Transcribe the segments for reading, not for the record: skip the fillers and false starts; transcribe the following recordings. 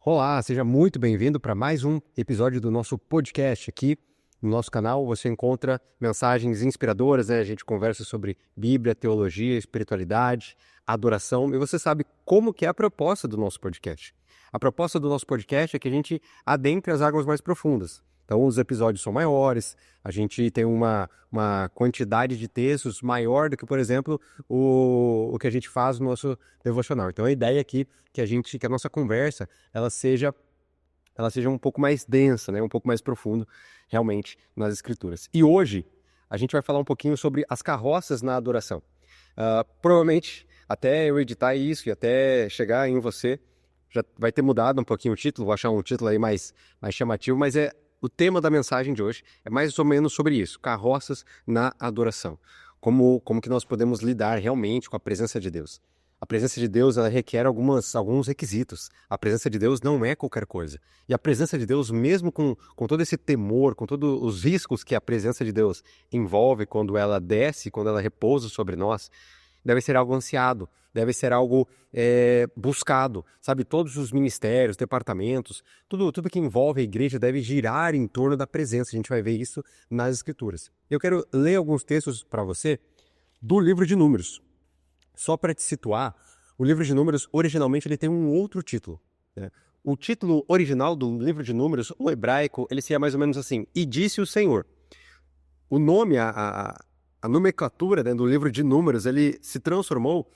Olá, seja muito bem-vindo para mais um episódio do nosso podcast aqui. No nosso canal você encontra mensagens inspiradoras, né? A gente conversa sobre Bíblia, teologia, espiritualidade, adoração. E você sabe como que é a proposta do nosso podcast. A proposta do nosso podcast é que a gente adentre as águas mais profundas. Então os episódios são maiores, a gente tem uma quantidade de textos maior do que, por exemplo, o que a gente faz no nosso devocional. Então a ideia aqui é que a nossa conversa ela seja um pouco mais densa, né? Um pouco mais profundo, realmente, nas Escrituras. E hoje, a gente vai falar um pouquinho sobre as carroças na adoração. Provavelmente, até eu editar isso e até chegar em você, já vai ter mudado um pouquinho o título, vou achar um título aí mais chamativo, mas o tema da mensagem de hoje é mais ou menos sobre isso, carroças na adoração. Como que nós podemos lidar realmente com a presença de Deus. A presença de Deus ela requer alguns requisitos. A presença de Deus não é qualquer coisa. E a presença de Deus, mesmo com todo esse temor, com todos os riscos que a presença de Deus envolve quando ela desce, quando ela repousa sobre nós, deve ser algo ansiado, deve ser algo buscado. Sabe, todos os ministérios, departamentos, tudo que envolve a igreja deve girar em torno da presença. A gente vai ver isso nas Escrituras. Eu quero ler alguns textos para você do livro de Números. Só para te situar, o livro de Números, originalmente, ele tem um outro título, né? O título original do livro de Números, o hebraico, ele seria mais ou menos assim, E disse o Senhor. O nome, a nomenclatura, né, do livro de Números, ele se transformou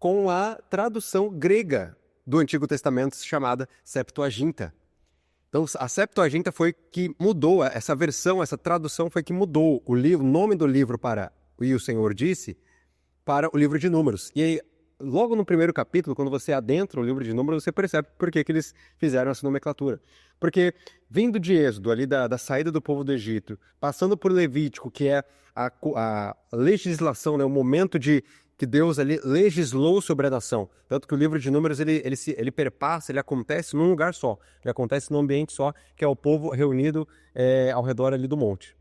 com a tradução grega do Antigo Testamento chamada Septuaginta. Então, a Septuaginta foi que mudou, essa versão, essa tradução foi que mudou o nome do livro para E o Senhor disse, para o livro de Números. E aí, logo no primeiro capítulo, quando você adentra o livro de Números, você percebe por que eles fizeram essa nomenclatura. Porque vindo de Êxodo, ali da saída do povo do Egito, passando por Levítico, que é a legislação, né, o momento de que Deus ali legislou sobre a nação. Tanto que o livro de Números, ele perpassa, ele acontece num lugar só. Ele acontece num ambiente só, que é o povo reunido ao redor ali do monte.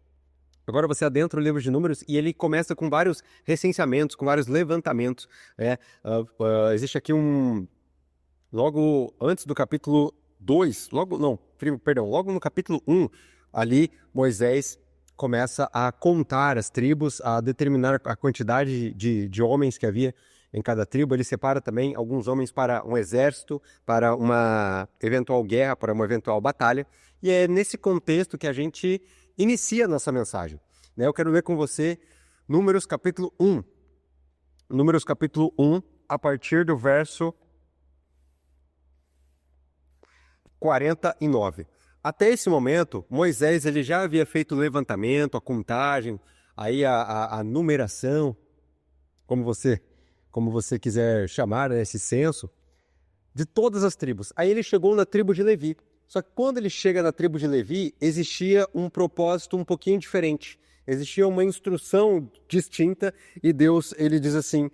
Agora você adentra o livro de Números e ele começa com vários recenseamentos, com vários levantamentos. Existe aqui logo antes do capítulo 2, logo no capítulo 1, ali Moisés começa a contar as tribos, a determinar a quantidade de homens que havia em cada tribo. Ele separa também alguns homens para um exército, para uma eventual guerra, para uma eventual batalha. E é nesse contexto que a gente inicia a nossa mensagem, né? Eu quero ler com você Números capítulo 1. Números capítulo 1, a partir do verso 49. Até esse momento, Moisés ele já havia feito o levantamento, a contagem, aí a numeração, como você quiser chamar, né, esse censo, de todas as tribos. Aí ele chegou na tribo de Levi. Só que quando ele chega na tribo de Levi, existia um propósito um pouquinho diferente. Existia uma instrução distinta e Deus, ele diz assim,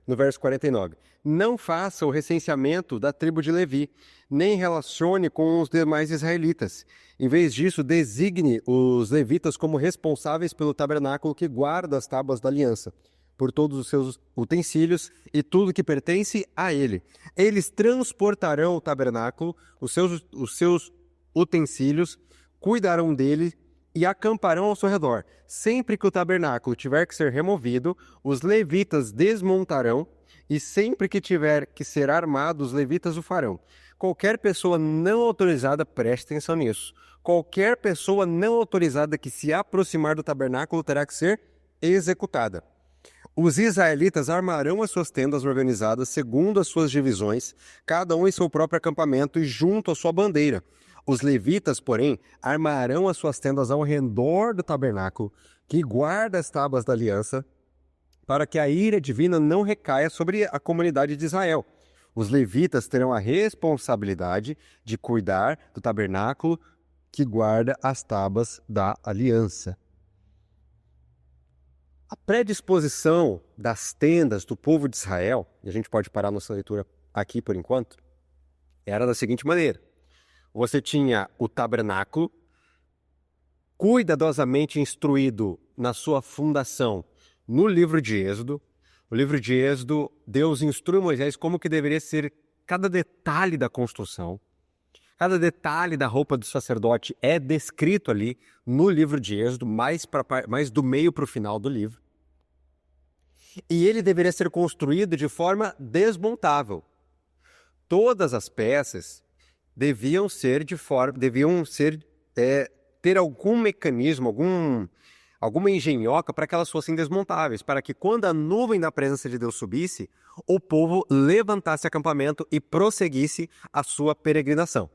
no verso 49, não faça o recenseamento da tribo de Levi, nem relacione com os demais israelitas. Em vez disso, designe os levitas como responsáveis pelo tabernáculo que guarda as tábuas da aliança, por todos os seus utensílios e tudo que pertence a ele. Eles transportarão o tabernáculo, os seus utensílios, cuidarão dele e acamparão ao seu redor. Sempre que o tabernáculo tiver que ser removido, os levitas desmontarão, e sempre que tiver que ser armado, os levitas o farão. Qualquer pessoa não autorizada, preste atenção nisso, qualquer pessoa não autorizada que se aproximar do tabernáculo terá que ser executada. Os israelitas armarão as suas tendas organizadas segundo as suas divisões, cada um em seu próprio acampamento e junto à sua bandeira. Os levitas, porém, armarão as suas tendas ao redor do tabernáculo, que guarda as tábuas da aliança, para que a ira divina não recaia sobre a comunidade de Israel. Os levitas terão a responsabilidade de cuidar do tabernáculo que guarda as tábuas da aliança. A predisposição das tendas do povo de Israel, e a gente pode parar nossa leitura aqui por enquanto, era da seguinte maneira. Você tinha o tabernáculo, cuidadosamente instruído na sua fundação no livro de Êxodo. O livro de Êxodo, Deus instrui Moisés como que deveria ser cada detalhe da construção, cada detalhe da roupa do sacerdote é descrito ali no livro de Êxodo, mais do meio para o final do livro. E ele deveria ser construído de forma desmontável. Todas as peças deviam ter algum mecanismo, alguma engenhoca para que elas fossem desmontáveis, para que quando a nuvem da presença de Deus subisse, o povo levantasse acampamento e prosseguisse a sua peregrinação.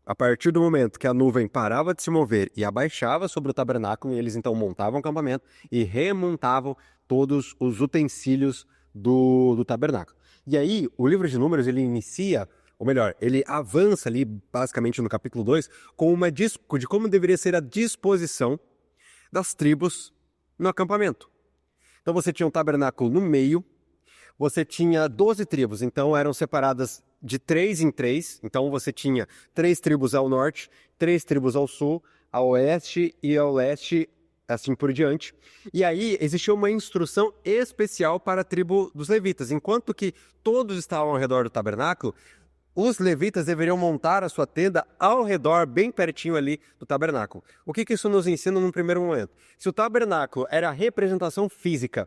A partir do momento que a nuvem parava de se mover e abaixava sobre o tabernáculo, eles então montavam o acampamento e remontavam todos os utensílios do tabernáculo. E aí, o livro de Números, ele inicia, ou melhor, ele avança ali, basicamente no capítulo 2, com uma de como deveria ser a disposição das tribos no acampamento. Então você tinha um tabernáculo no meio, você tinha 12 tribos, então eram separadas de 3 em 3, então você tinha 3 tribos ao norte, 3 tribos ao sul, ao oeste e ao leste, assim por diante. E aí existia uma instrução especial para a tribo dos levitas. Enquanto que todos estavam ao redor do tabernáculo, os levitas deveriam montar a sua tenda ao redor, bem pertinho ali do tabernáculo. O que isso nos ensina num primeiro momento? Se o tabernáculo era a representação física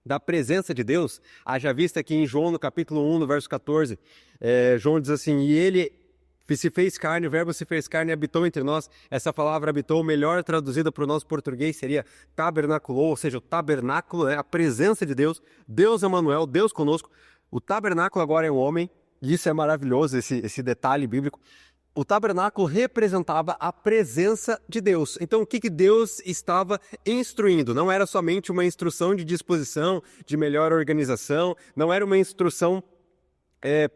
da presença de Deus, haja vista aqui em João, no capítulo 1, no verso 14, João diz assim, e ele se fez carne, o verbo se fez carne e habitou entre nós. Essa palavra habitou, melhor traduzida para o nosso português, seria tabernaculou, ou seja, o tabernáculo é a presença de Deus, Deus Emanuel, Deus conosco. O tabernáculo agora é um homem, e isso é maravilhoso, esse detalhe bíblico. O tabernáculo representava a presença de Deus. Então, o que Deus estava instruindo? Não era somente uma instrução de disposição, de melhor organização, não era uma instrução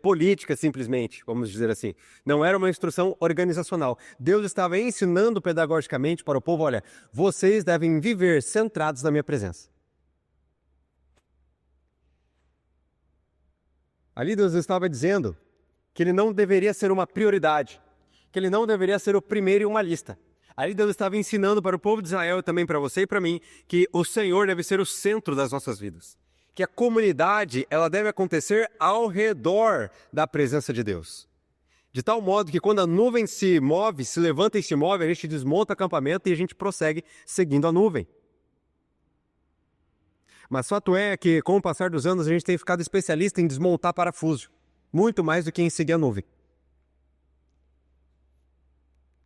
política, simplesmente, vamos dizer assim. Não era uma instrução organizacional. Deus estava ensinando pedagogicamente para o povo, olha, vocês devem viver centrados na minha presença. Ali Deus estava dizendo que ele não deveria ser uma prioridade, que ele não deveria ser o primeiro em uma lista. Ali Deus estava ensinando para o povo de Israel e também para você e para mim que o Senhor deve ser o centro das nossas vidas. Que a comunidade ela deve acontecer ao redor da presença de Deus. De tal modo que quando a nuvem se move, se levanta e se move, a gente desmonta o acampamento e a gente prossegue seguindo a nuvem. Mas fato é que com o passar dos anos a gente tem ficado especialista em desmontar parafuso, muito mais do que em seguir a nuvem.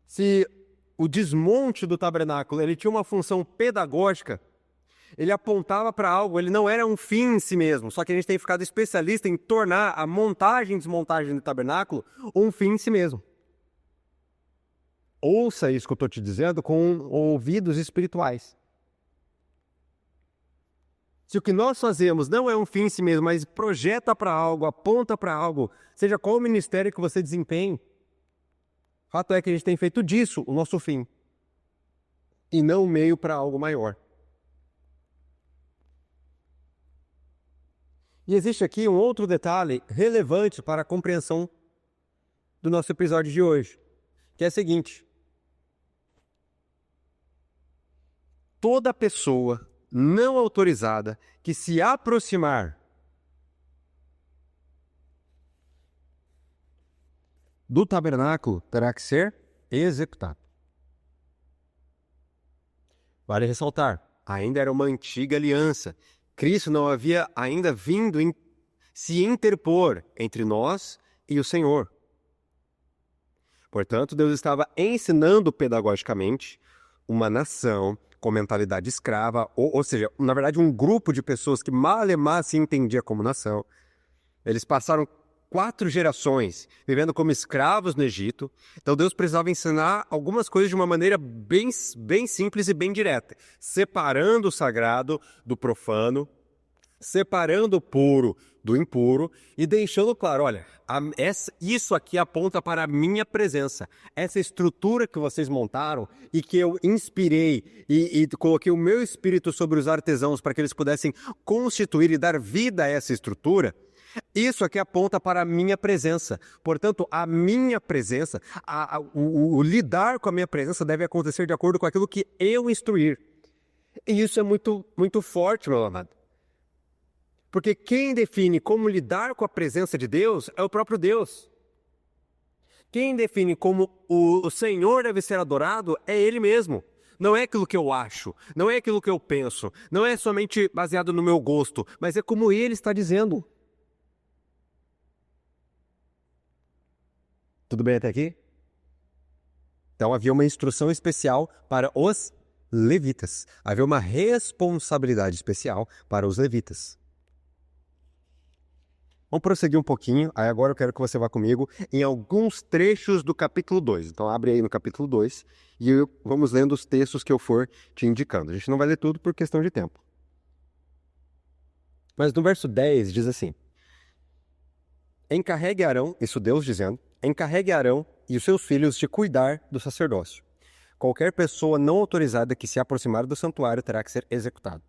Se o desmonte do tabernáculo ele tinha uma função pedagógica, ele apontava para algo, ele não era um fim em si mesmo, só que a gente tem ficado especialista em tornar a montagem e desmontagem do tabernáculo um fim em si mesmo. Ouça isso que eu estou te dizendo com ouvidos espirituais. Se o que nós fazemos não é um fim em si mesmo, mas projeta para algo, aponta para algo, seja qual o ministério que você desempenhe, fato é que a gente tem feito disso o nosso fim, e não o meio para algo maior. E existe aqui um outro detalhe relevante para a compreensão do nosso episódio de hoje, que é o seguinte: toda pessoa não autorizada que se aproximar do tabernáculo terá que ser executado. Vale ressaltar, ainda era uma antiga aliança. Cristo não havia ainda vindo se interpor entre nós e o Senhor. Portanto, Deus estava ensinando pedagogicamente uma nação com mentalidade escrava, ou seja, na verdade um grupo de pessoas que mal e mal se entendia como nação. Eles passaram 4 gerações vivendo como escravos no Egito. Então Deus precisava ensinar algumas coisas de uma maneira bem simples e bem direta, separando o sagrado do profano, separando o puro do impuro e deixando claro, olha, isso aqui aponta para a minha presença. Essa estrutura que vocês montaram e que eu inspirei e coloquei o meu espírito sobre os artesãos para que eles pudessem constituir e dar vida a essa estrutura, isso aqui aponta para a minha presença. Portanto, a minha presença, o lidar com a minha presença deve acontecer de acordo com aquilo que eu instruir. E isso é muito, muito forte, meu amado. Porque quem define como lidar com a presença de Deus é o próprio Deus. Quem define como o Senhor deve ser adorado é Ele mesmo. Não é aquilo que eu acho, não é aquilo que eu penso, não é somente baseado no meu gosto, mas é como Ele está dizendo. Tudo bem até aqui? Então havia uma instrução especial para os levitas. Havia uma responsabilidade especial para os levitas. Vamos prosseguir um pouquinho, aí agora eu quero que você vá comigo em alguns trechos do capítulo 2. Então abre aí no capítulo 2 e vamos lendo os textos que eu for te indicando. A gente não vai ler tudo por questão de tempo. Mas no verso 10 diz assim: encarregue Arão, isso Deus dizendo, encarregue Arão e os seus filhos de cuidar do sacerdócio. Qualquer pessoa não autorizada que se aproximar do santuário terá que ser executado.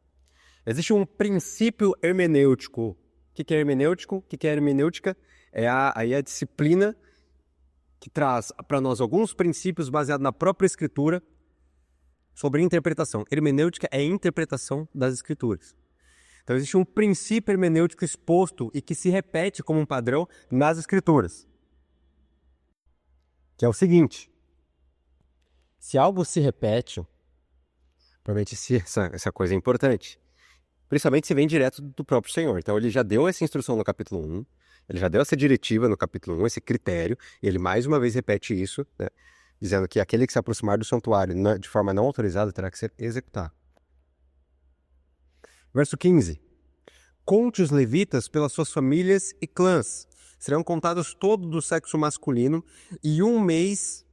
Existe um princípio hermenêutico. O que é hermenêutico? O que é hermenêutica? É a disciplina que traz para nós alguns princípios baseados na própria Escritura sobre interpretação. Hermenêutica é a interpretação das Escrituras. Então existe um princípio hermenêutico exposto e que se repete como um padrão nas Escrituras. Que é o seguinte: se algo se repete, provavelmente essa coisa é importante. Principalmente se vem direto do próprio Senhor. Então ele já deu essa instrução no capítulo 1, ele já deu essa diretiva no capítulo 1, esse critério, e ele mais uma vez repete isso, né, dizendo que aquele que se aproximar do santuário de forma não autorizada terá que ser executado. Verso 15. Conte os levitas pelas suas famílias e clãs. Serão contados todos do sexo masculino e um mês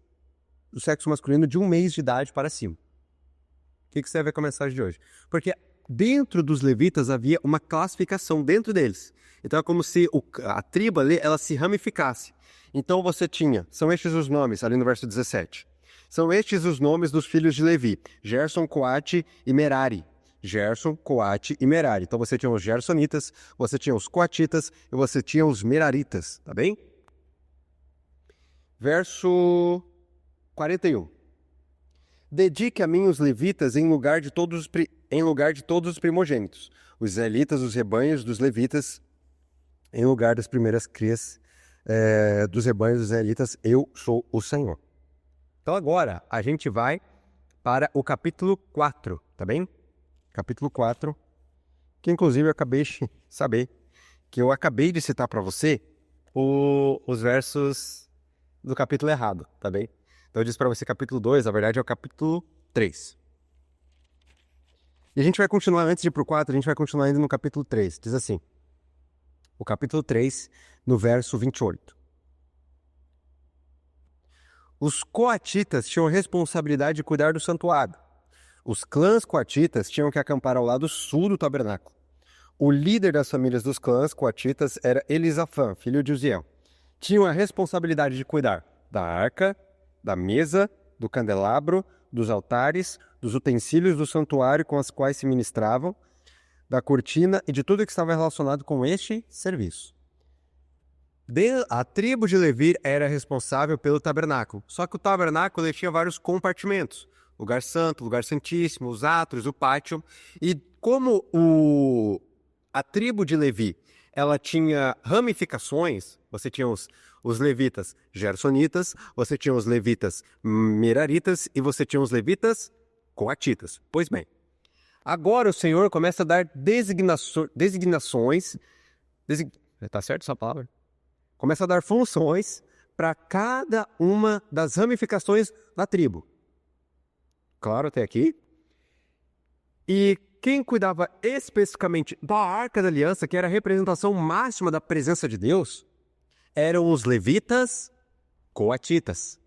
do sexo masculino de 1 mês de idade para cima. O que você vai ver com a mensagem de hoje? Porque dentro dos levitas havia uma classificação dentro deles. Então é como se a tribo ali, ela se ramificasse. Então você tinha, são estes os nomes, ali no verso 17. São estes os nomes dos filhos de Levi: Gerson, Coate e Merari. Gerson, Coate e Merari. Então você tinha os gersonitas, você tinha os coatitas e você tinha os meraritas, tá bem? Verso 41. Dedique a mim os levitas em lugar de todos os primogênitos, os israelitas, os rebanhos dos levitas, em lugar das primeiras crias dos rebanhos dos israelitas, eu sou o Senhor. Então agora a gente vai para o capítulo 4, tá bem? Capítulo 4, que inclusive eu acabei de saber, que eu acabei de citar para você os versos do capítulo errado, tá bem? Então eu disse para você capítulo 2, na verdade é o capítulo 3. E a gente vai continuar, antes de ir para o 4, a gente vai continuar ainda no capítulo 3. Diz assim, o capítulo 3, no verso 28. Os coatitas tinham a responsabilidade de cuidar do santuário. Os clãs coatitas tinham que acampar ao lado sul do tabernáculo. O líder das famílias dos clãs coatitas era Elisafã, filho de Uziel. Tinham a responsabilidade de cuidar da arca, da mesa, do candelabro, dos altares, dos utensílios do santuário com os quais se ministravam, da cortina e de tudo que estava relacionado com este serviço. A tribo de Levi era responsável pelo tabernáculo, só que o tabernáculo tinha vários compartimentos: lugar santo, lugar santíssimo, os átrios, o pátio. E como a tribo de Levi ela tinha ramificações, você tinha os levitas gersonitas, você tinha os levitas meraritas e você tinha os levitas coatitas. Pois bem, agora o Senhor começa a dar designações, tá certo essa palavra? Começa a dar funções para cada uma das ramificações da tribo. Claro, até aqui. E quem cuidava especificamente da Arca da Aliança, que era a representação máxima da presença de Deus, eram os levitas coatitas.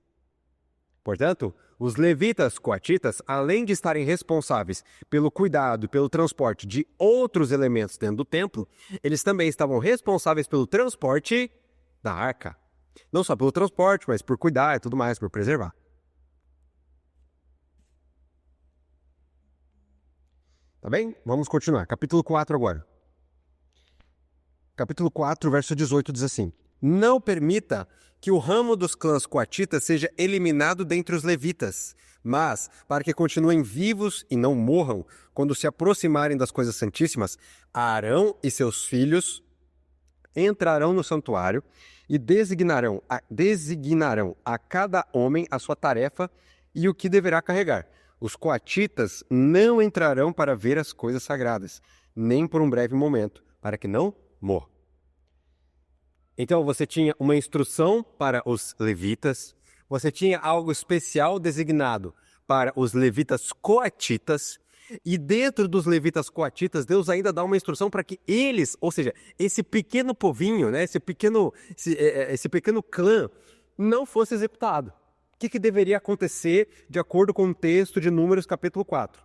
Portanto, os levitas coatitas, além de estarem responsáveis pelo cuidado e pelo transporte de outros elementos dentro do templo, eles também estavam responsáveis pelo transporte da arca. Não só pelo transporte, mas por cuidar e tudo mais, por preservar. Tá bem? Vamos continuar. Capítulo 4 agora. Capítulo 4, verso 18 diz assim: não permita que o ramo dos clãs coatitas seja eliminado dentre os levitas, mas, para que continuem vivos e não morram, quando se aproximarem das coisas santíssimas, Arão e seus filhos entrarão no santuário e designarão a cada homem a sua tarefa e o que deverá carregar. Os coatitas não entrarão para ver as coisas sagradas, nem por um breve momento, para que não morram. Então você tinha uma instrução para os levitas, você tinha algo especial designado para os levitas coatitas, e dentro dos levitas coatitas, Deus ainda dá uma instrução para que eles, ou seja, esse pequeno povinho, né, esse pequeno clã, não fosse executado. O que deveria acontecer de acordo com o texto de Números capítulo 4?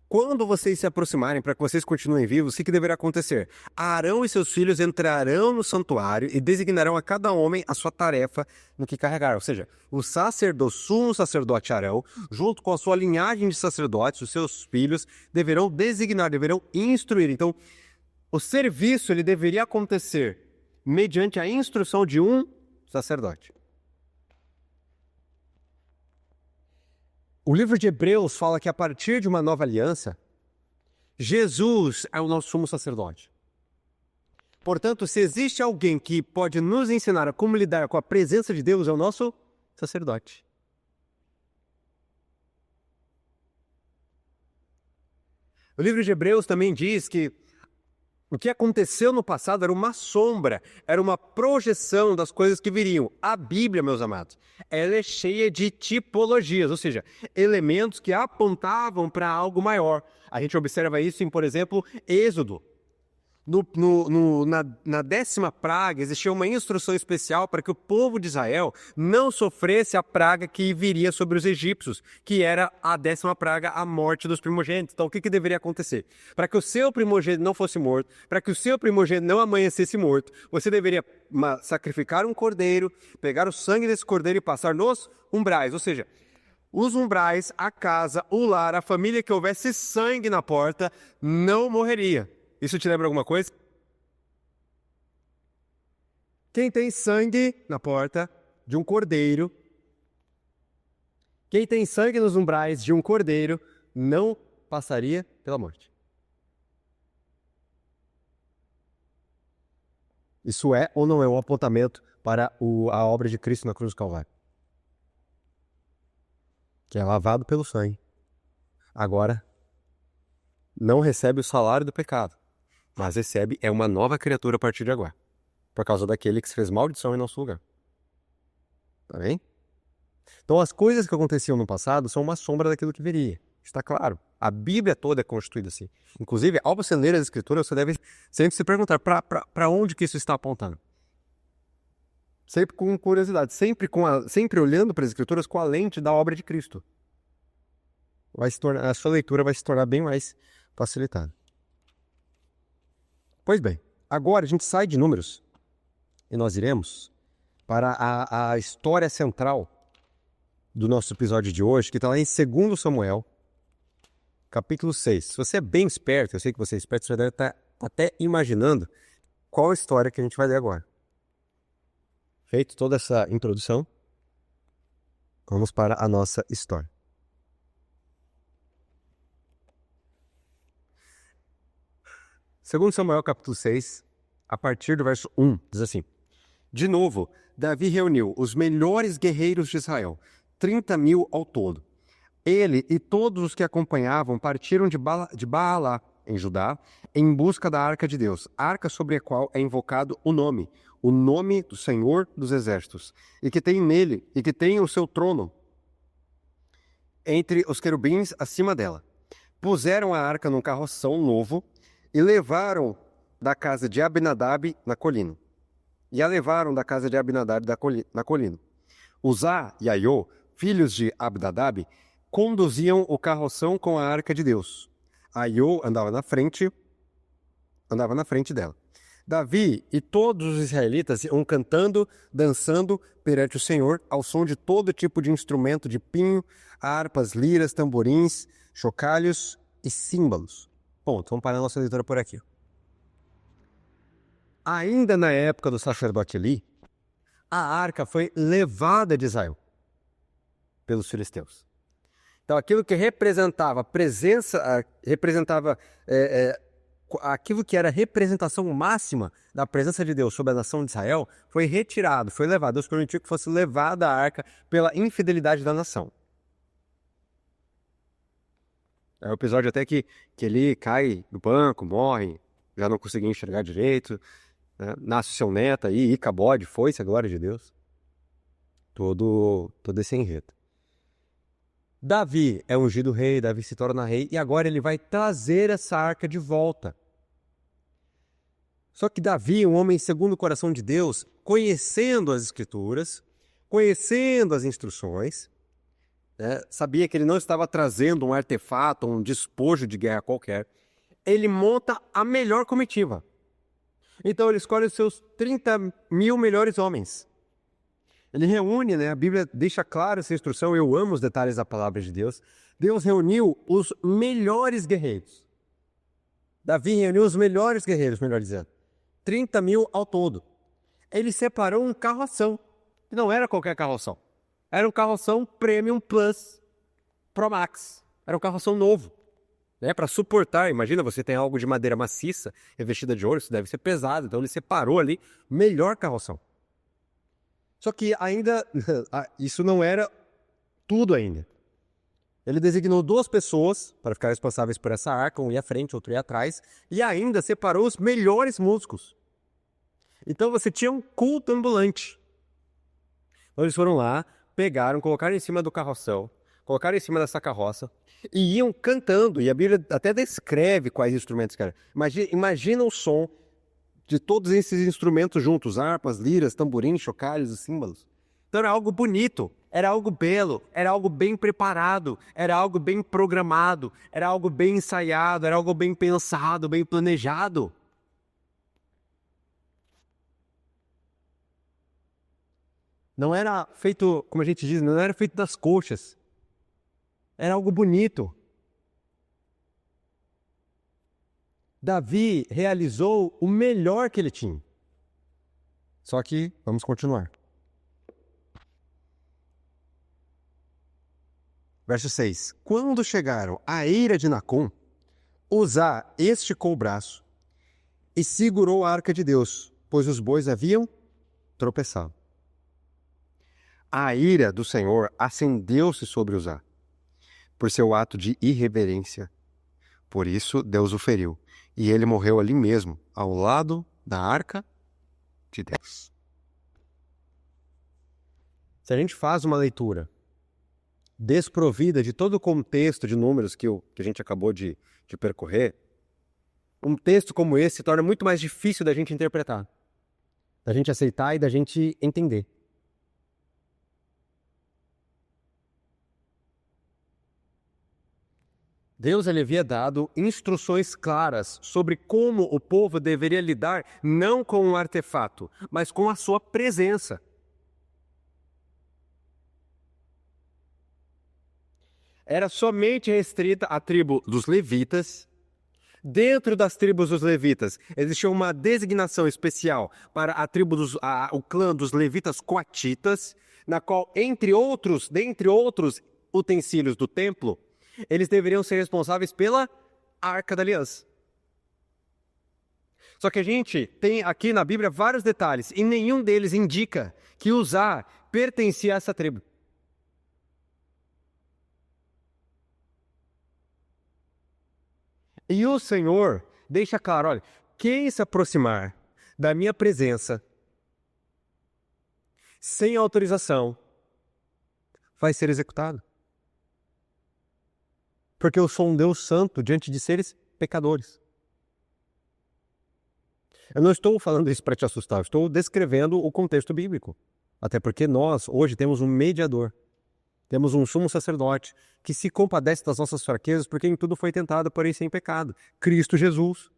Quando vocês se aproximarem, para que vocês continuem vivos, o que deverá acontecer? Arão e seus filhos entrarão no santuário e designarão a cada homem a sua tarefa no que carregar. Ou seja, o sumo sacerdote Arão, junto com a sua linhagem de sacerdotes, os seus filhos, deverão designar, deverão instruir. Então, o serviço ele deveria acontecer mediante a instrução de um sacerdote. O livro de Hebreus fala que a partir de uma nova aliança, Jesus é o nosso sumo sacerdote. Portanto, se existe alguém que pode nos ensinar a como lidar com a presença de Deus, é o nosso sacerdote. O livro de Hebreus também diz que o que aconteceu no passado era uma sombra, era uma projeção das coisas que viriam. A Bíblia, meus amados, ela é cheia de tipologias, ou seja, elementos que apontavam para algo maior. A gente observa isso em, por exemplo, Êxodo. Na 10ª praga, existia uma instrução especial para que o povo de Israel não sofresse a praga que viria sobre os egípcios, que era a 10ª praga, a morte dos primogênitos. Então, o que deveria acontecer? Para que o seu primogênito não fosse morto, para que o seu primogênito não amanhecesse morto, você deveria sacrificar um cordeiro, pegar o sangue desse cordeiro e passar nos umbrais, ou seja, os umbrais, a casa, o lar, a família que houvesse sangue na porta, não morreria. Isso te lembra alguma coisa? Quem tem sangue na porta de um cordeiro, quem tem sangue nos umbrais de um cordeiro, não passaria pela morte. Isso é ou não é um apontamento para a obra de Cristo na cruz do Calvário? Que é lavado pelo sangue. Agora, não recebe o salário do pecado, mas recebe uma nova criatura a partir de agora, por causa daquele que se fez maldição em nosso lugar. Tá bem? Então as coisas que aconteciam no passado são uma sombra daquilo que viria. Está claro. A Bíblia toda é constituída assim. Inclusive, ao você ler as Escrituras, você deve sempre se perguntar para onde que isso está apontando. Sempre com curiosidade, sempre olhando para as Escrituras com a lente da obra de Cristo. A sua leitura vai se tornar bem mais facilitada. Pois bem, agora a gente sai de Números e nós iremos para a história central do nosso episódio de hoje, que está lá em 2 Samuel, capítulo 6. Se você é bem esperto, eu sei que você é esperto, você deve estar até imaginando qual a história que a gente vai ler agora. Feito toda essa introdução, vamos para a nossa história. Segundo Samuel, capítulo 6, a partir do verso 1, diz assim: De novo, Davi reuniu os melhores guerreiros de Israel, 30.000 ao todo. Ele e todos os que acompanhavam partiram de Baalá, em Judá, em busca da Arca de Deus, arca sobre a qual é invocado o nome do Senhor dos Exércitos, e que tem o seu trono entre os querubins acima dela. Puseram a arca num carroção novo e levaram da casa de Abinadab na colina. Uzá e Aiô, filhos de Abinadab, conduziam o carroção com a arca de Deus. Aiô andava na frente dela. Davi e todos os israelitas iam cantando, dançando perante o Senhor, ao som de todo tipo de instrumento de pinho, harpas, liras, tamborins, chocalhos e símbolos. Ponto. Vamos parar a nossa leitura por aqui. ainda na época do sacerdote Eli, a arca foi levada de Israel pelos filisteus. Então, aquilo que representava a presença, aquilo que era a representação máxima da presença de Deus sobre a nação de Israel, foi retirado, foi levado. Deus permitiu que fosse levada a arca pela infidelidade da nação. É o episódio até que ele cai no banco, morre, já não conseguia enxergar direito, né? Nasce o seu neto aí, Icabode, foi-se a glória de Deus. Todo esse enredo. Davi é ungido rei, Davi se torna rei, e agora ele vai trazer essa arca de volta. Só que Davi, um homem segundo o coração de Deus, conhecendo as Escrituras, conhecendo as instruções, né, sabia que ele não estava trazendo um artefato, um despojo de guerra qualquer, ele monta a melhor comitiva. Então ele escolhe os seus 30 mil melhores homens. Ele reúne, né? A Bíblia deixa clara essa instrução, eu amo os detalhes da palavra de Deus. Deus reuniu os melhores guerreiros. Davi reuniu os melhores guerreiros, melhor dizendo. 30 mil ao todo. Ele separou um carroção, que não era qualquer carroção. Era um carroção Premium Plus Pro Max. Era um carroção novo. Né? Para suportar, imagina, você tem algo de madeira maciça, revestida de ouro, isso deve ser pesado. Então ele separou ali o melhor carroção. Só que ainda, isso não era tudo ainda. Ele designou 2 pessoas para ficar responsáveis por essa arca, um ia à frente, outro ia atrás, e ainda separou os melhores músicos. Então você tinha um culto ambulante. Então eles foram lá, pegaram, colocaram em cima do carroção, colocaram em cima dessa carroça, e iam cantando, e a Bíblia até descreve quais instrumentos que eram. Imagina o som de todos esses instrumentos juntos, harpas, liras, tamborins, chocalhos e símbolos. Então era algo bonito, era algo belo, era algo bem preparado, era algo bem programado, era algo bem ensaiado, era algo bem pensado, bem planejado. Não era feito, como a gente diz, não era feito das coxas. Era algo bonito. Davi realizou o melhor que ele tinha. Só que, vamos continuar. Verso 6. Quando chegaram à eira de Nacon, Uzá esticou o braço e segurou a arca de Deus, pois os bois haviam tropeçado. A ira do Senhor acendeu-se sobre Uzá, por seu ato de irreverência. Por isso, Deus o feriu. E ele morreu ali mesmo, ao lado da arca de Deus. Se a gente faz uma leitura desprovida de todo o contexto de números que a gente acabou de percorrer, um texto como esse se torna muito mais difícil da gente interpretar, da gente aceitar e da gente entender. Deus ele havia dado instruções claras sobre como o povo deveria lidar não com um artefato, mas com a sua presença. Era somente restrita à tribo dos levitas. Dentro das tribos dos levitas existia uma designação especial para a tribo o clã dos levitas coatitas, na qual, dentre outros utensílios do templo, eles deveriam ser responsáveis pela Arca da Aliança. Só que a gente tem aqui na Bíblia vários detalhes e nenhum deles indica que Uzá pertencia a essa tribo. E o Senhor deixa claro, olha, quem se aproximar da minha presença sem autorização vai ser executado. Porque eu sou um Deus santo diante de seres pecadores. Eu não estou falando isso para te assustar, eu estou descrevendo o contexto bíblico. Até porque nós, hoje, temos um mediador. Temos um sumo sacerdote que se compadece das nossas fraquezas, porque em tudo foi tentado, porém sem pecado. Cristo Jesus.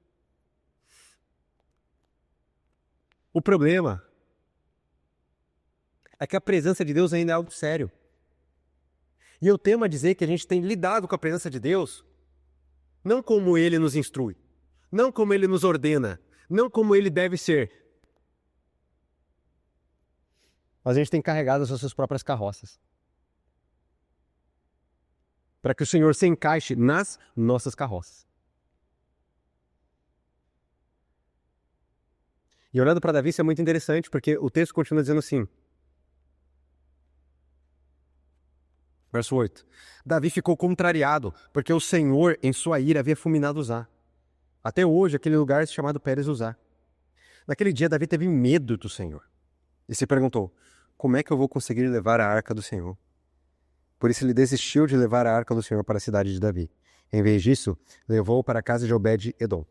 O problema é que a presença de Deus ainda é algo sério. E eu temo a dizer que a gente tem lidado com a presença de Deus não como Ele nos instrui, não como Ele nos ordena, não como ele deve ser. Mas a gente tem carregado as nossas próprias carroças. Para que o Senhor se encaixe nas nossas carroças. E olhando para Davi, isso é muito interessante, porque o texto continua dizendo assim. Verso 8. Davi ficou contrariado, porque o Senhor, em sua ira, havia fulminado Uzá. Até hoje, aquele lugar é chamado Pérez Uzá. Naquele dia, Davi teve medo do Senhor. E se perguntou, como é que eu vou conseguir levar a arca do Senhor? Por isso ele desistiu de levar a arca do Senhor para a cidade de Davi. Em vez disso, levou-o para a casa de Obed-Edom.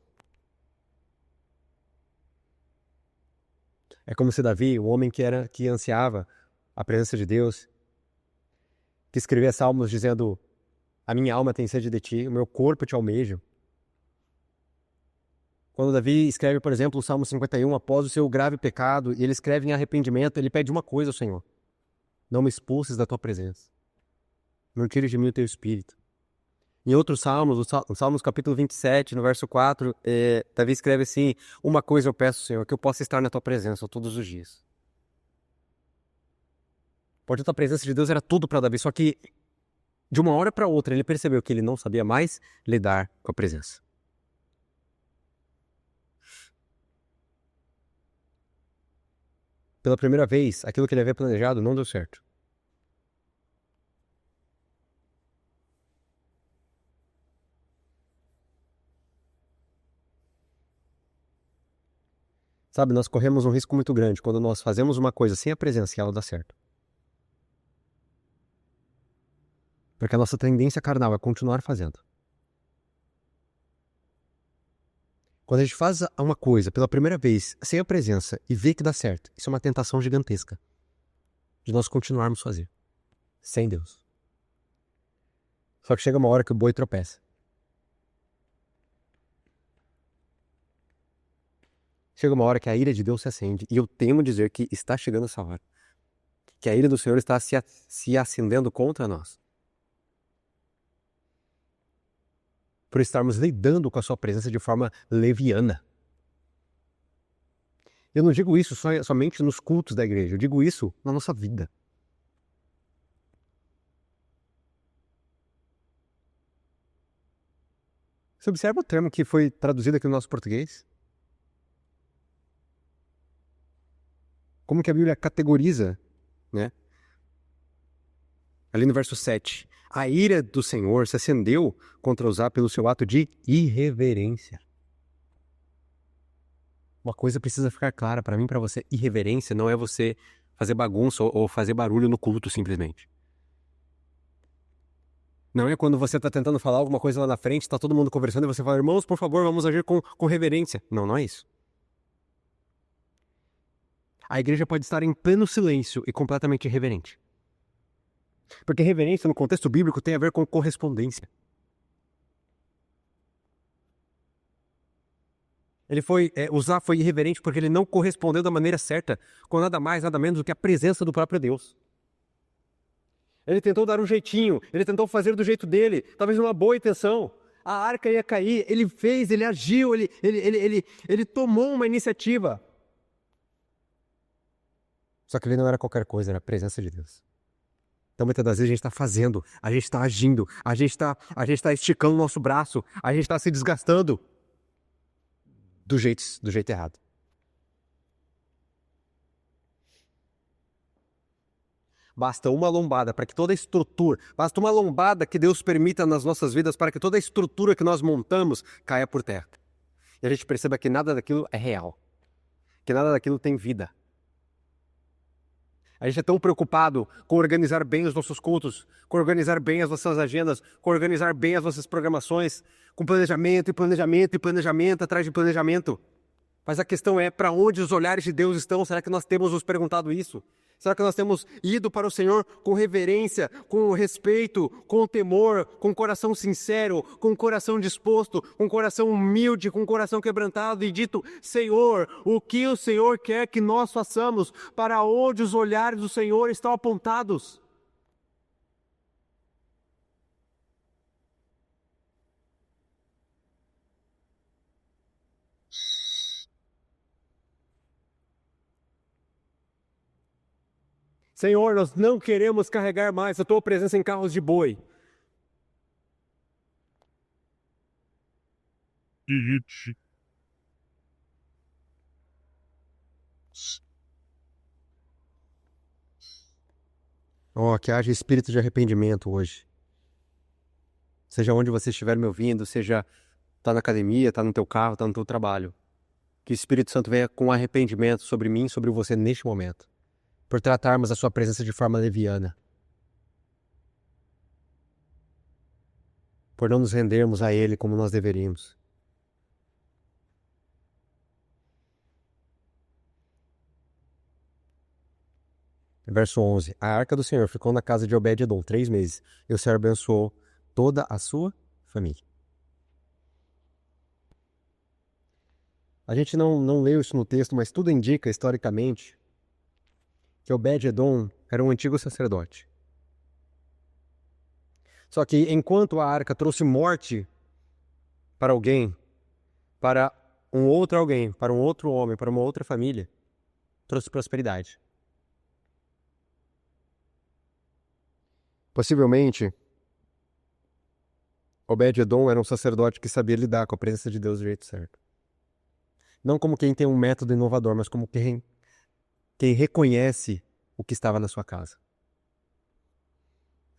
É como se Davi, o homem que ansiava a presença de Deus, que escrevia salmos dizendo, a minha alma tem sede de ti, o meu corpo te almeja. Quando Davi escreve, por exemplo, o Salmo 51, após o seu grave pecado, e ele escreve em arrependimento, ele pede uma coisa ao Senhor. Não me expulses da tua presença. Não tires de mim o teu espírito. Em outros salmos, o Salmos capítulo 27, no verso 4, Davi escreve assim, uma coisa eu peço, Senhor, que eu possa estar na tua presença todos os dias. Portanto, a presença de Deus era tudo para Davi, só que de uma hora para outra ele percebeu que ele não sabia mais lidar com a presença. Pela primeira vez, aquilo que ele havia planejado não deu certo. Sabe, nós corremos um risco muito grande quando nós fazemos uma coisa sem a presença e ela dá certo. Porque a nossa tendência carnal é continuar fazendo. Quando a gente faz uma coisa pela primeira vez sem a presença e vê que dá certo, isso é uma tentação gigantesca de nós continuarmos a fazer, sem Deus. Só que chega uma hora que o boi tropeça. Chega uma hora que a ira de Deus se acende, e eu temo dizer que está chegando essa hora. Que a ira do Senhor está se acendendo contra nós. Por estarmos lidando com a sua presença de forma leviana. Eu não digo isso somente nos cultos da igreja, eu digo isso na nossa vida. Você observa o termo que foi traduzido aqui no nosso português? Como que a Bíblia categoriza, né? Ali no verso 7. A ira do Senhor se acendeu contra Uzá pelo seu ato de irreverência. Uma coisa precisa ficar clara para mim e para você. Irreverência não é você fazer bagunça ou fazer barulho no culto simplesmente. Não é quando você está tentando falar alguma coisa lá na frente, está todo mundo conversando e você fala, irmãos, por favor, vamos agir com reverência. Não, não é isso. A igreja pode estar em pleno silêncio e completamente irreverente. Porque reverência, no contexto bíblico, tem a ver com correspondência. Uzá foi irreverente porque ele não correspondeu da maneira certa com nada mais, nada menos do que a presença do próprio Deus. Ele tentou dar um jeitinho, ele tentou fazer do jeito dele, talvez uma boa intenção. A arca ia cair, ele fez, ele agiu, ele tomou uma iniciativa. Só que ele não era qualquer coisa, era a presença de Deus. Então, muitas das vezes a gente está fazendo, a gente está agindo, a gente está esticando o nosso braço, a gente está se desgastando do jeito errado. Basta uma lombada para que toda a estrutura, basta uma lombada que Deus permita nas nossas vidas para que toda a estrutura que nós montamos caia por terra. E a gente perceba que nada daquilo é real, que nada daquilo tem vida. A gente é tão preocupado com organizar bem os nossos cultos, com organizar bem as nossas agendas, com organizar bem as nossas programações, com planejamento e planejamento e planejamento atrás de planejamento. Mas a questão é, para onde os olhares de Deus estão? Será que nós temos nos perguntado isso? Será que nós temos ido para o Senhor com reverência, com respeito, com temor, com coração sincero, com coração disposto, com coração humilde, com coração quebrantado e dito, Senhor, o que o Senhor quer que nós façamos? Para onde os olhares do Senhor estão apontados? Senhor, nós não queremos carregar mais a tua presença em carros de boi. Oh, que haja espírito de arrependimento hoje. Seja onde você estiver me ouvindo, seja tá na academia, tá no teu carro, tá no teu trabalho. Que o Espírito Santo venha com arrependimento sobre mim, sobre você neste momento. Por tratarmos a sua presença de forma leviana. Por não nos rendermos a Ele como nós deveríamos. Verso 11. A arca do Senhor ficou na casa de Obed-edom 3 meses. E o Senhor abençoou toda a sua família. A gente não leu isso no texto, mas tudo indica, historicamente, que Obed-edom era um antigo sacerdote. Só que enquanto a arca trouxe morte para alguém, para um outro alguém, para um outro homem, para uma outra família, trouxe prosperidade. Possivelmente, Obed-edom era um sacerdote que sabia lidar com a presença de Deus do jeito certo. Não como quem tem um método inovador, mas como quem reconhece o que estava na sua casa.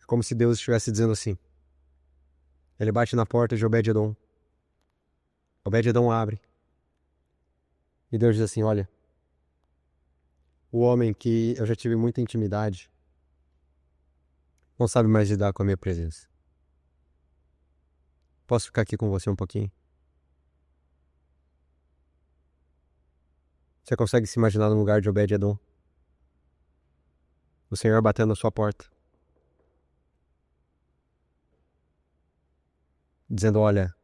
Como se Deus estivesse dizendo assim. Ele bate na porta de Obed-edom. Obed-edom abre. E Deus diz assim, olha, o homem que eu já tive muita intimidade não sabe mais lidar com a minha presença. Posso ficar aqui com você um pouquinho? Você consegue se imaginar no lugar de Obed-edom? O Senhor batendo na sua porta. Dizendo, olha,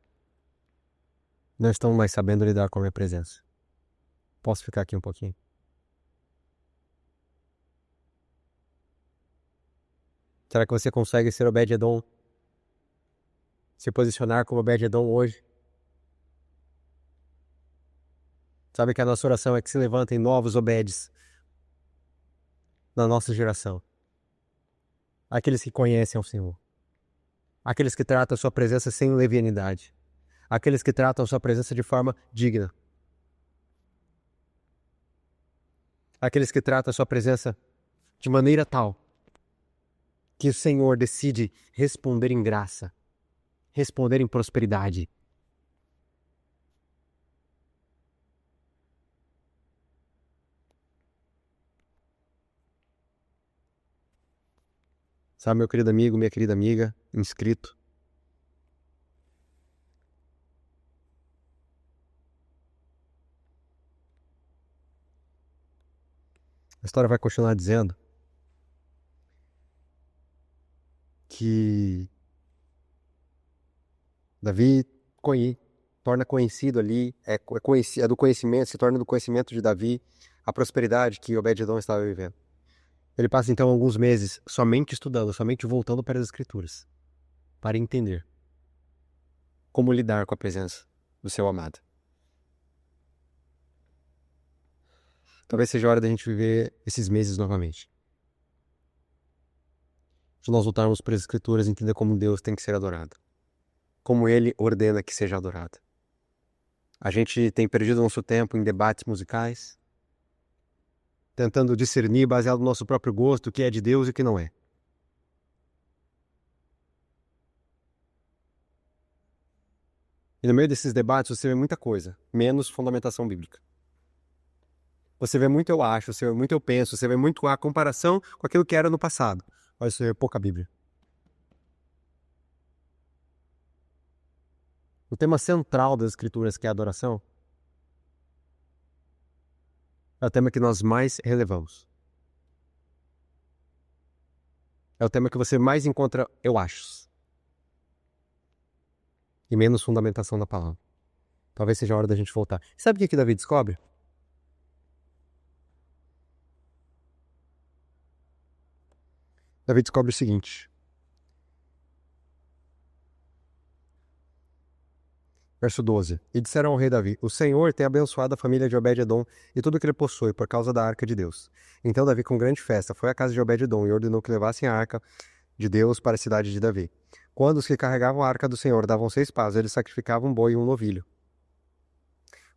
não estão mais sabendo lidar com a minha presença. Posso ficar aqui um pouquinho? Será que você consegue ser Obed-edom? Se posicionar como Obed-edom hoje? Sabe que a nossa oração é que se levantem novos Obedes na nossa geração. Aqueles que conhecem ao Senhor. Aqueles que tratam a sua presença sem levianidade. Aqueles que tratam a sua presença de forma digna. Aqueles que tratam a sua presença de maneira tal que o Senhor decide responder em graça, responder em prosperidade. Sabe, meu querido amigo, minha querida amiga, inscrito? A história vai continuar dizendo que Davi torna conhecido ali, é do conhecimento, se torna do conhecimento de Davi a prosperidade que Obed-edom estava vivendo. Ele passa então alguns meses somente estudando, somente voltando para as Escrituras, para entender como lidar com a presença do seu amado. Talvez seja a hora da gente viver esses meses novamente. De nós voltarmos para as Escrituras e entender como Deus tem que ser adorado. Como Ele ordena que seja adorado. A gente tem perdido nosso tempo em debates musicais, tentando discernir, baseado no nosso próprio gosto, o que é de Deus e o que não é. E no meio desses debates você vê muita coisa, menos fundamentação bíblica. Você vê muito eu acho, você vê muito eu penso, você vê muito a comparação com aquilo que era no passado. Mas você vê pouca Bíblia. O tema central das Escrituras, que é a adoração, é o tema que nós mais relevamos. É o tema que você mais encontra eu acho. E menos fundamentação da palavra. Talvez seja a hora da gente voltar. Sabe o que Davi descobre? Davi descobre o seguinte. Verso 12. E disseram ao rei Davi: O Senhor tem abençoado a família de Obed-edom e tudo o que ele possui por causa da arca de Deus. Então Davi, com grande festa, foi à casa de Obed-edom e ordenou que levassem a arca de Deus para a cidade de Davi. Quando os que carregavam a arca do Senhor davam 6 passos, eles sacrificavam um boi e um novilho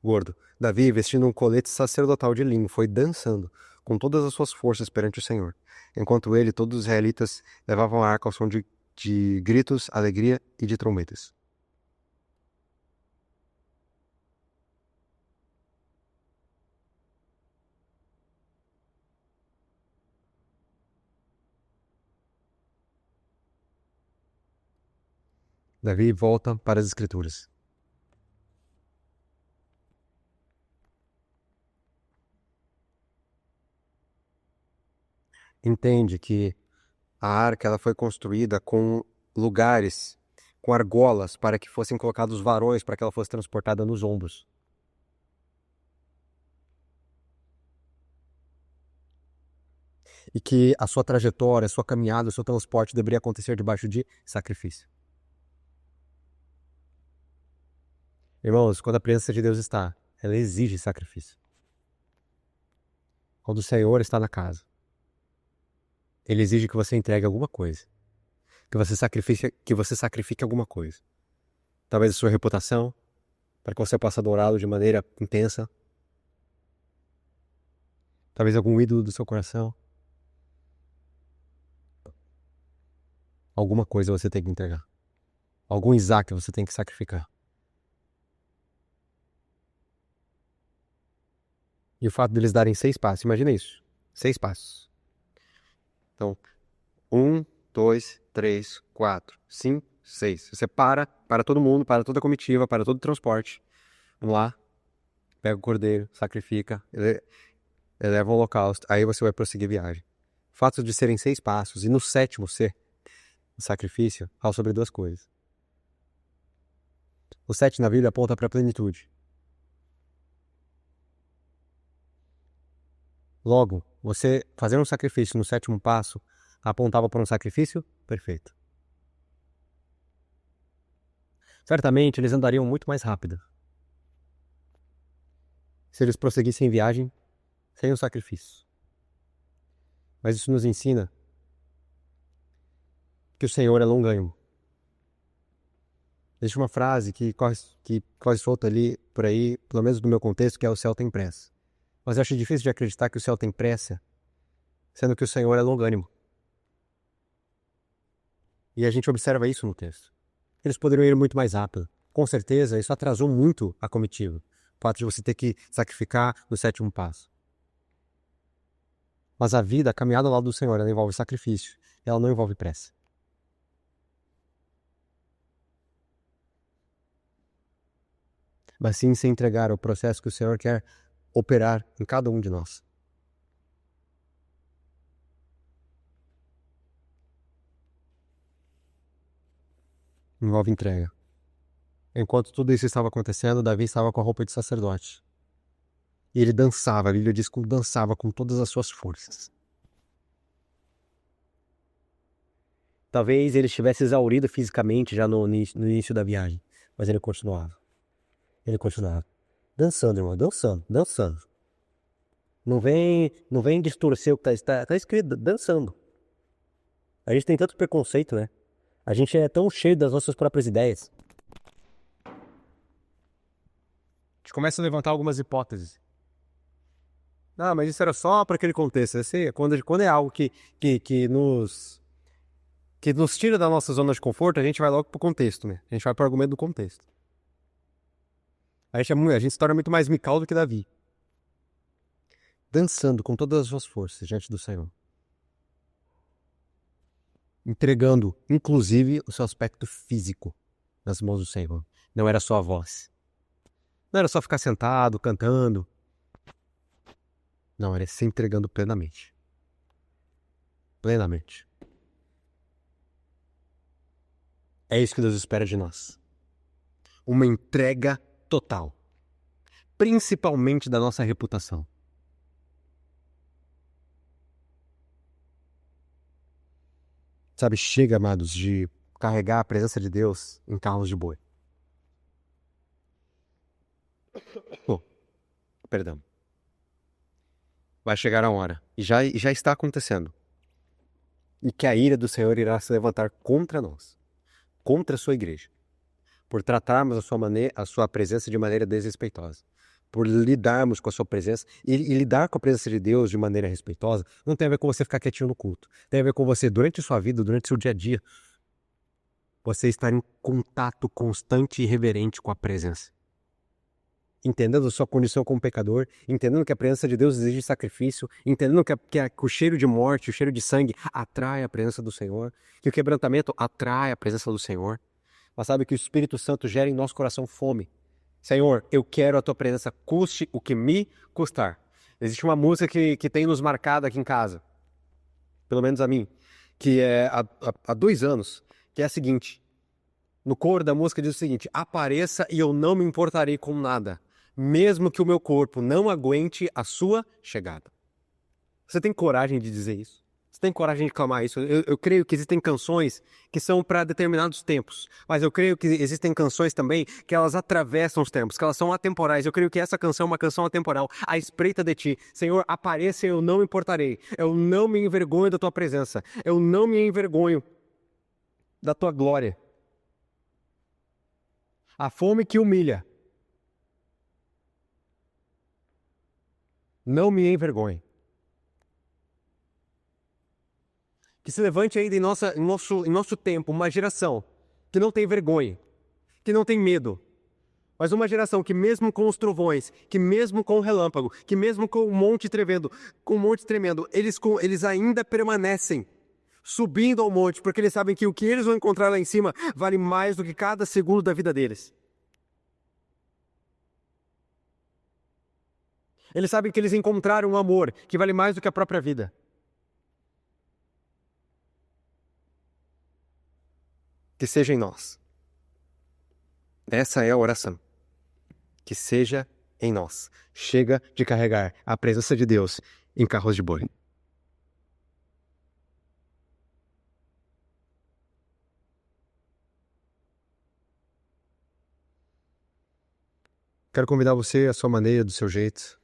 gordo. Davi, vestindo um colete sacerdotal de linho, foi dançando com todas as suas forças perante o Senhor. Enquanto ele e todos os israelitas levavam a arca ao som de gritos, alegria e de trombetas. Davi volta para as Escrituras. Entende que a arca ela foi construída com lugares, com argolas, para que fossem colocados varões, para que ela fosse transportada nos ombros. E que a sua trajetória, a sua caminhada, o seu transporte deveria acontecer debaixo de sacrifício. Irmãos, quando a presença de Deus está, ela exige sacrifício. Quando o Senhor está na casa, Ele exige que você entregue alguma coisa. Que você sacrifique alguma coisa. Talvez a sua reputação, para que você possa adorá-lo de maneira intensa. Talvez algum ídolo do seu coração. Alguma coisa você tem que entregar. Algum Isaac você tem que sacrificar. E o fato deles darem 6 passos, imagina isso. 6 passos. Então, 1, 2, 3, 4, 5, 6. Você para todo mundo, para toda a comitiva, para todo o transporte. Vamos lá. Pega o cordeiro, sacrifica, eleva o holocausto. Aí você vai prosseguir a viagem. O fato de serem 6 passos e no 7º ser o sacrifício, fala sobre 2 coisas. O 7 na Bíblia aponta para a plenitude. Logo, você fazer um sacrifício no 7º passo apontava para um sacrifício perfeito. Certamente eles andariam muito mais rápido se eles prosseguissem viagem sem o sacrifício. Mas isso nos ensina que o Senhor é longânimo. Existe uma frase que corre solta ali, por aí, pelo menos no meu contexto, que é o céu tem pressa. Mas eu acho difícil de acreditar que o céu tem pressa, sendo que o Senhor é longânimo. E a gente observa isso no texto. Eles poderiam ir muito mais rápido. Com certeza, isso atrasou muito a comitiva. O fato de você ter que sacrificar no 7º passo. Mas a vida, a caminhada ao lado do Senhor, ela envolve sacrifício. Ela não envolve pressa. Mas sim se entregar ao processo que o Senhor quer operar em cada um de nós. Envolve entrega. Enquanto tudo isso estava acontecendo, Davi estava com a roupa de sacerdote. E ele dançava, a Bíblia diz que dançava com todas as suas forças. Talvez ele estivesse exaurido fisicamente já no início da viagem, mas ele continuava. Ele continuava. Dançando, irmão, dançando, dançando. Não vem distorcer o que está escrito, dançando. A gente tem tanto preconceito, né? A gente é tão cheio das nossas próprias ideias. A gente começa a levantar algumas hipóteses. Ah, mas isso era só para aquele contexto. Quando é algo que nos tira da nossa zona de conforto, a gente vai logo pro contexto, né? A gente vai pro argumento do contexto. A gente se torna muito mais Mical do que Davi. Dançando com todas as suas forças diante do Senhor. Entregando, inclusive, o seu aspecto físico nas mãos do Senhor. Não era só a voz. Não era só ficar sentado, cantando. Não, era se entregando plenamente. Plenamente. É isso que Deus espera de nós. Uma entrega total. Principalmente da nossa reputação. Sabe, chega, amados, de carregar a presença de Deus em carros de boi. Oh, perdão. Vai chegar a hora, e já está acontecendo, e que a ira do Senhor irá se levantar contra nós, contra a sua igreja, por tratarmos a sua presença de maneira desrespeitosa, por lidarmos com a sua presença, e lidar com a presença de Deus de maneira respeitosa não tem a ver com você ficar quietinho no culto, tem a ver com você, durante a sua vida, durante o seu dia a dia, você estar em contato constante e reverente com a presença. Entendendo a sua condição como pecador, entendendo que a presença de Deus exige sacrifício, entendendo que o cheiro de morte, o cheiro de sangue atrai a presença do Senhor, que o quebrantamento atrai a presença do Senhor, mas sabe que o Espírito Santo gera em nosso coração fome. Senhor, eu quero a tua presença, custe o que me custar. Existe uma música que tem nos marcado aqui em casa, pelo menos a mim, que é há 2 anos, que é a seguinte: no coro da música diz o seguinte: apareça e eu não me importarei com nada, mesmo que o meu corpo não aguente a sua chegada. Você tem coragem de dizer isso? Você tem coragem de clamar isso? Eu creio que existem canções que são para determinados tempos, mas eu creio que existem canções também que elas atravessam os tempos, que elas são atemporais. Eu creio que essa canção é uma canção atemporal, à espreita de ti. Senhor, apareça e eu não me importarei. Eu não me envergonho da tua presença. Eu não me envergonho da tua glória. A fome que humilha, não me envergonhe. Que se levante ainda em nosso tempo uma geração que não tem vergonha, que não tem medo, mas uma geração que mesmo com os trovões, que mesmo com o relâmpago, que mesmo com o monte tremendo, eles ainda permanecem subindo ao monte, porque eles sabem que o que eles vão encontrar lá em cima vale mais do que cada segundo da vida deles. Eles sabem que eles encontraram um amor que vale mais do que a própria vida. Que seja em nós. Essa é a oração. Que seja em nós. Chega de carregar a presença de Deus em carros de boi. Quero convidar você, à sua maneira, do seu jeito,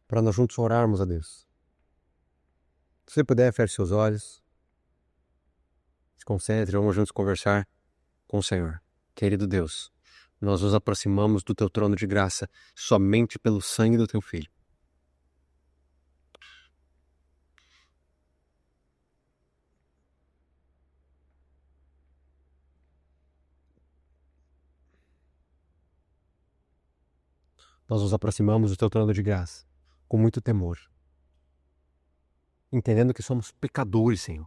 para nós juntos orarmos a Deus. Se você puder, feche seus olhos. Se concentre, vamos juntos conversar com o Senhor. Querido Deus, nós nos aproximamos do teu trono de graça somente pelo sangue do teu Filho. Nós nos aproximamos do teu trono de graça com muito temor, entendendo que somos pecadores, Senhor.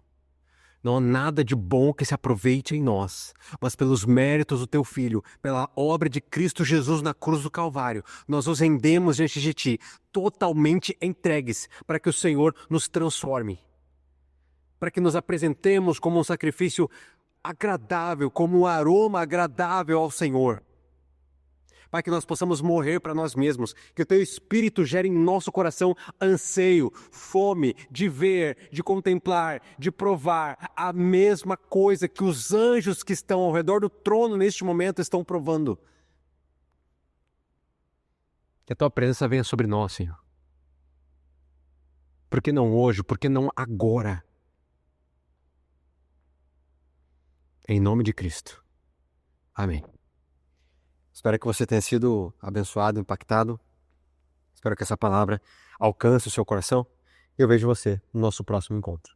Não há nada de bom que se aproveite em nós, mas pelos méritos do teu Filho, pela obra de Cristo Jesus na cruz do Calvário, nós nos rendemos diante de ti, totalmente entregues, para que o Senhor nos transforme, para que nos apresentemos como um sacrifício agradável, como um aroma agradável ao Senhor. Para que nós possamos morrer para nós mesmos, que o teu Espírito gere em nosso coração anseio, fome de ver, de contemplar, de provar a mesma coisa que os anjos que estão ao redor do trono neste momento estão provando. Que a tua presença venha sobre nós, Senhor. Por que não hoje? Por que não agora? Em nome de Cristo. Amém. Espero que você tenha sido abençoado, impactado. Espero que essa palavra alcance o seu coração. Eu vejo você no nosso próximo encontro.